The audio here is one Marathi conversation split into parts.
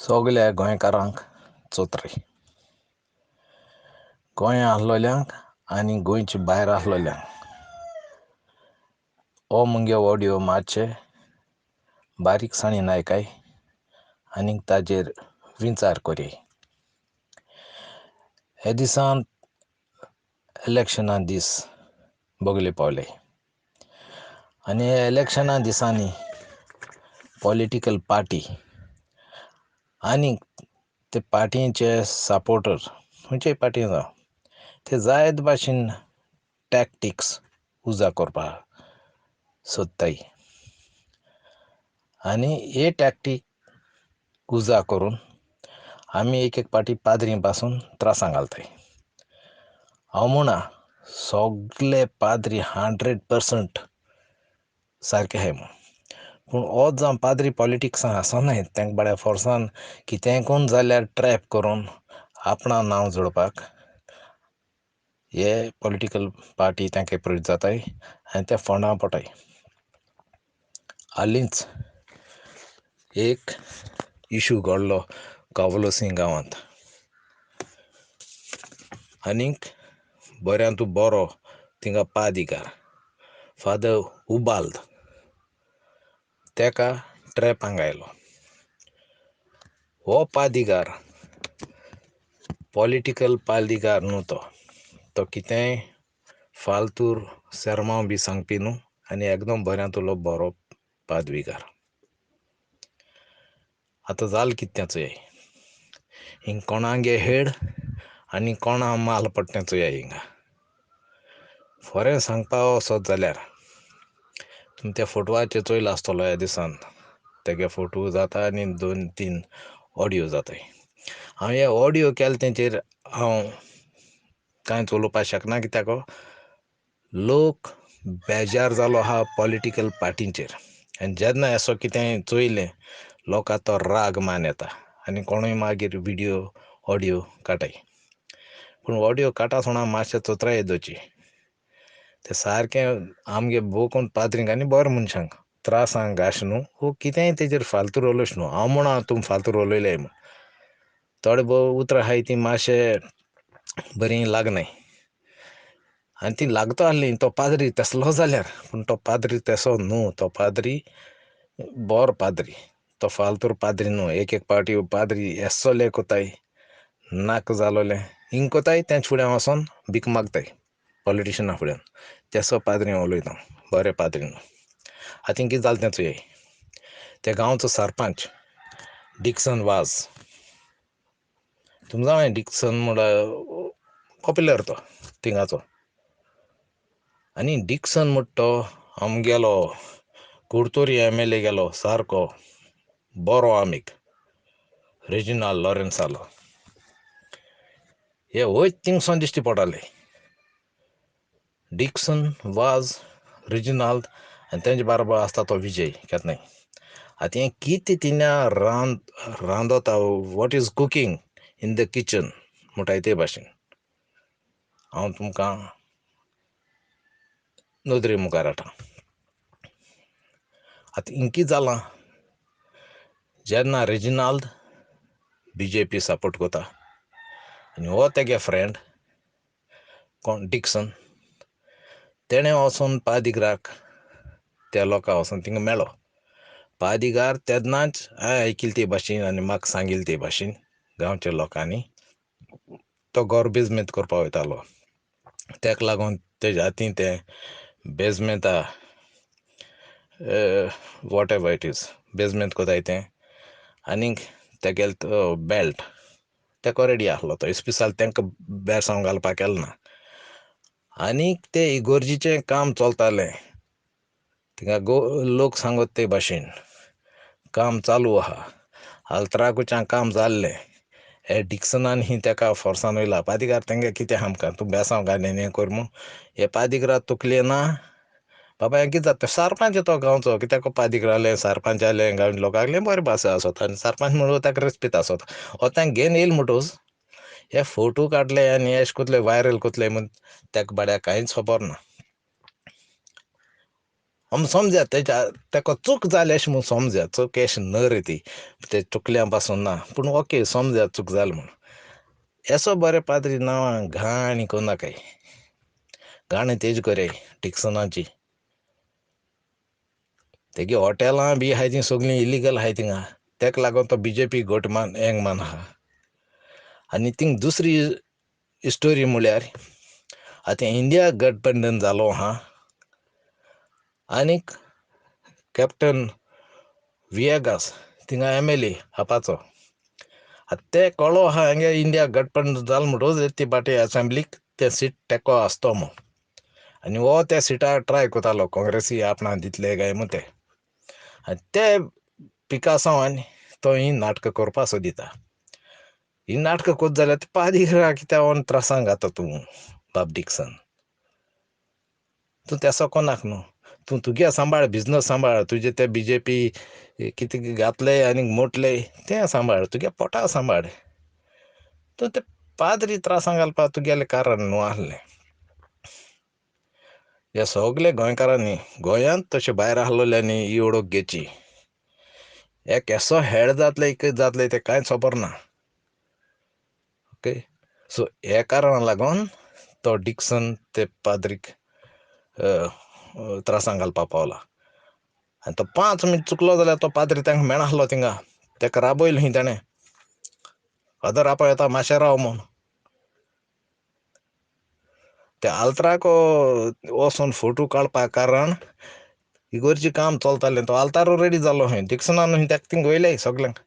सगल्या गोंयकारांक चोत्री. गोंय आसलोल्यांक आनी गोंयचे भायर आसलोल्यांक हो मुगे ऑडियो मातशे बारीकसाणेन आयकाय आनी ताजेर विचार कोराय. हे दिसान इलेक्शना दीस बोगले पावले आनी हे इलेक्शना दिसांनी पॉलिटिकल पार्टी आनी ते पार्टीचे सपोर्टर खंयच्याय पार्टीन जावं ते जायत भाशेन टॅक्टिक्स उजा करपाक सोदताय आनी हे टॅक्टीक उजा करून आमी एक पाटी पाद्री पासून त्रासां घालताय. हांव म्हणा सगळे पाद्री 100% सारके आहाय म्हूण, पूण हो जावन पाद्री पॉलिटिक्सान आसनाय तांकां बाड्या फोर्सान कितेंय कोन्न जाल्यार ट्रॅप करून आपणा नांव जोडपाक हे पॉलिटिकल पार्टी तांकां एप्रोच जाताय आनी ते फोंडां पडटाय. हालींच एक इशू घडलो कावलोसीं गांवांत आनीक बऱ्यांतू बरो थिंगा पाद्रिकार फादर उबाल्द तेका ट्रॅपांक आयलो. हो पाद्रिकार पॉलिटिकल पाद्रिकार न्हू तो कितेंय फालतूर सेरमांव बी सांगपी न्हू आनी एकदम बऱ्यांतलो बरो पाद्रीकार. आतां जालें कितें तें चोयाय. हिंग कोणागे हेड आनी कोणा माल पडटा तें चोयाय. हिंगा फोरें सांगपा वोसोत जाल्यार तुमी त्या फोटवाचेर चोयलो आसतलो ह्या दिसान तेगे फोटो जाता आनी 2-3 ऑडियो जाताय. हांव हे ऑडियो केले तेचेर हांव कांयच उलोवपा शकना कित्याक लोक बेजार जालो आहा पॉलिटिकल पार्टींचेर आनी जेन्ना असो कितेंय चोयलें लोकां तो राग मान येता आनी कोणूय मागीर व्हिडियो ऑडियो काटाय. पूण ऑडियो काटा आसतना मातशें चोत्राय येदोची. तें सारकें आमगे भोवकून पाद्रींक आनी बऱ्या मनशांक त्रासांक घाश न्हू वो कितेंय तेजेर फालतू उलोयश न्हू. हांव म्हणा तुमी फालतू उलयल्याय म्हूण थोडे भोव उतरां आहाय तीं मातशें बरीं लागनाय आनी तीं लागता आहलीं तो पाद्री तेसलो जाल्यार, पूण तो पाद्री तेसो न्हू. तो पाद्री बोरो पाद्री, तो फालतूर पाद्री न्हू. एक पाटी पाद्री एस्सोले कोताय नाक जालोलें हिंग कोताय तेंच फुड्यान वोसोन भीक मागताय पॉलिटिशियना फुड्यान. तेसो पाद्री हांव उलयतां, बरें पाद्री न्हू. आतां हिंग कितें जालें तें चोयाय. त्या गांवचो सरपंच डिक्सन वाझ, तुमकां जाणाय डिक्सन म्हळ्यार पॉप्युलर तो थिंगाचो. आनी डिक्सन म्हणटा तो आमगेलो कुडतोरी MLA गेलो सारको बरो आमीक रेजिनाल्ड लॉरेन्सालो. हे वयत थिंगसोन दिश्टी पडटाले डिक्सन वाझ रेजिनाल्ड आनी तेंचे बाराबर आसता तो विजय केतनाय. आतां हें कितें तिंगा रांदोता what is cooking in the kitchen म्हणटाय ते भाशेन हांव तुमकां नदरे मुखार हाडटां. आतां हिंग कितें जालां जेन्ना रेजिनाल्ड BJP सपोर्ट कोता आनी हो तेगे फ्रेंड कोण डिक्सन तेणें वोसोन पाद्रिकाराक त्या लोकां वोसोन थिंगां मेळ्ळो. पाद्रिकार तेदनाच हांवें आयकिल्ले ते भाशेन आनी म्हाका सांगिल्ले ते भाशेन गांवच्या लोकांनी तो घर बेजमेंत करपा वयतालो. तेका लागोन तेज्या हातीन तें बेजमेंता वॉट एवर इट इज बेजमेंत कोताय तें आनीक तेगेलो तो बेल्ट तेको रेडी आसलो. तो इस्पिसाल तेंकां बेरसांव घालपाक केलो ना. आनीक तें इगोर्जीचें काम चलतालें थिंगां लोक सांगोत ते भाशेन काम चालू आहा. आल्तराकुच्यां काम जाल्लें हे डिक्सनान ही तेका फोर्सान वयला. पाद्रीकार तेंगे कितें आहा आमकां तूं बेसांव घाल आनी हें कोर म्हूण हे पाद्रीकारा तकलेन ना बाबा हें कितें जाता तें सरपंच तो गांवचो कित्याक पाद्रीकार जालें सरपंच जालें गांवच्या लोकांक बरें भाशा आसोता आनी सरपंच म्हणून ताका रेस्पेद आसोता. हो तांकां घेवन येयलो म्हणटूच हे फोटो काडले आनी एशें कोतले वायरल कोतले म्हूण तेका बाड्याक कांयच खबर ना. समजा ताका चूक जाली अशें म्हूण समजा, चूक अशें न्ह रे ती, ते चुकल्या पासून ना, पूण ओके समजा चूक जाली म्हूण एसो बरे पाद्री नांवां घाणी कोन्ना नाकाय. घाण तेज कोराय डिक्सनाची. तेगे हॉटेलां बी आहाय तीं सगळीं इलिगल आहाय थिंगा. तेका लागोन तो BJP घोटमान हेंगमान आहा. आनी थिंग दुसरी स्टोरी म्हळ्यार आतां इंडिया गठबंधन जालो आहा आनीक कॅप्टन विएगास थिंगा MLA आपाचो. आतां ते कळो आहा हांगे इंडिया गठबंधन जालो म्हणटोच ते पाटी असेंब्लीक ते सीट तेको आसतो म्हूण. आनी हो त्या सिटार ट्राय कोतालो काँग्रेसी आपणा दितले काय म्हूण ते. आनी ते पिकासांवान तो ही नाटकां करपा सोदिता. ही नाटकां कोत जाल्यार पाद्रीक कित्याक ओन त्रासां घाता तूं बाब डिक्सन. तूं तेसो कोनाक न्हू. तूं तुगे सांबाळ बिजनस सांबाळ, तुजे ते BJP कितें घातले आनी मोटले तें सांबाळ, तुगे पोटा सांबाळ. तूं ते पाद्री त्रासां घालपा तुगेलें कारण न्हू आसलें. ह्या सोगले गोंयकारांनी गोंयांत तशें भायर आहलोल्यांनी ही ओळख घेवची. हे केसो हेड जातले कितें जातले तें कांयच खबर ना. ओके, सो हे कारणा लागोन तो डिक्सन ते पाद्रीक त्रासां घालपा पावला. आनी तो 5 मिनीट चुकलो जाल्यार तो पाद्री तांकां मेणाहलो थिंगा, तेका राबयलो खंय ताणें. फादर आपा येता मातशें राव म्हूण. ते आल्तराक वोसोन फोटू काडपा कारण इगोर्जें काम चलतालें, तो आल्तारू रेडी जालो खंय, डिक्सनान तेका थिंग वयले सोगल्यांक.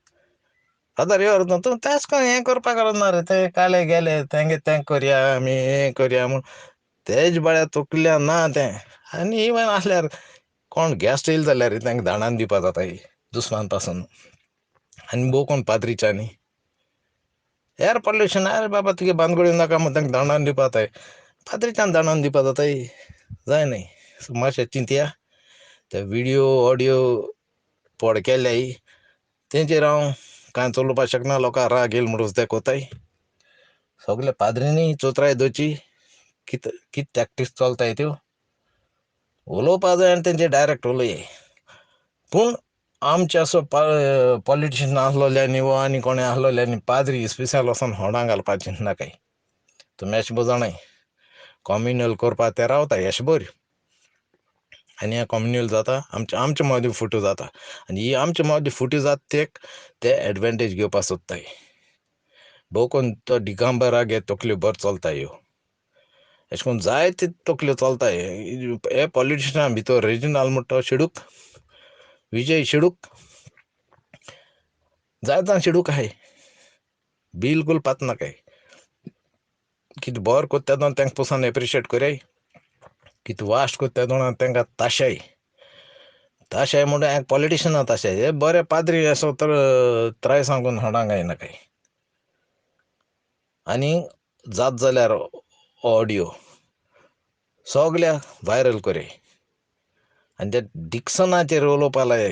फादर यो तूं तेश कोन्न हें करपा ना रे, ते काले गेले तेंगे तें करया आमी हें करया म्हूण तेज बाळ्या तकल्या ना तें. आनी इवन आसल्यार कोण गॅस्ट येयले जाल्यार तांकां धाडान दिवपा जाताय दुस्मान पासून. आनी भोव कोण पाद्रीच्यानी एअर पोल्युशन आरे बाबा तुगे बांदगोळी नाका म्हूण तांकां धाडान दिवपा जाताय. पाद्रीच्यान धाडान दिवपा जाताय, जायनाय. सो मातशें चिंतया. ते व्हिडियो ऑडियो पॉड केल्याय तेंचेर हांव कांय चोलोवपा शकना. लोकां राग येयलो म्हणटच ते कोताय. सोगले पाद्रीनी चोतराय दोची कित टॅक्टीस चोलताय त्यो उलोवपा जाय आनी तेंचेर डायरेक्ट उलोयनाय. पूण आमचे असो पॉलिटिशियन आहलोल्यांनी वो आनी कोणें आहलोल्यांनी पाद्री स्पेशल वोसोन होंडां घालपा चिंतनाकाय. तुमी एशें पळय जाणाय कॉम्युनल करपा ते रावताय एशें बऱ्यो. आनी हें कॉम्युनल जाता आमचे मदीं फुटी जाता. आनी ही आमचे मदीं फुटी जाता ते एडवांटेज घेवपा सोदताय. भोव कोन्न तो दिगांबराक हे तकल्यो बर चलताय ह्यो. अशें कोन्न जायते तकल्यो चलताय. हे पॉलिटिशियना भितर रेजिनल म्हणटा तो शिडूक, विजय शिडूक जायतां शिडूक आहाय. बिलकूल पातनाकाय. कितें बोर कोत्ता तेंकां पुरोन एप्रिशिएट कोराय. कितें वाश्ट कोत्ता तेंकां ताशाय. ताशाय म्हणटा हें पॉलिटिशियना ताशाय. हे बरे पाद्री असो तर त्राय सांगून होंडां घायनाकाय. आनी जात जाल्यार ऑडियो सोगल्याक व्हायरल कोराय. आनी ते डिक्सनाचेर उलोवपा लाय.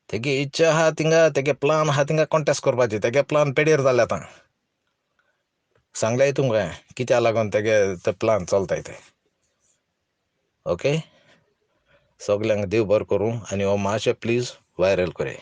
तेगे इच्छा आहा थिंगा, तेगे प्लान आहा थिंगा कॉन्टेस्ट करपाचें. तेगे प्लान पेडेर जाले आतां. सांगल्याय तुमकां कित्या लागोन तेगे ते प्लान चलताय ते. ओके, सोगल्यांक देव बरें करूं आनी हो मातशें प्लीज व्हायरल कोराय.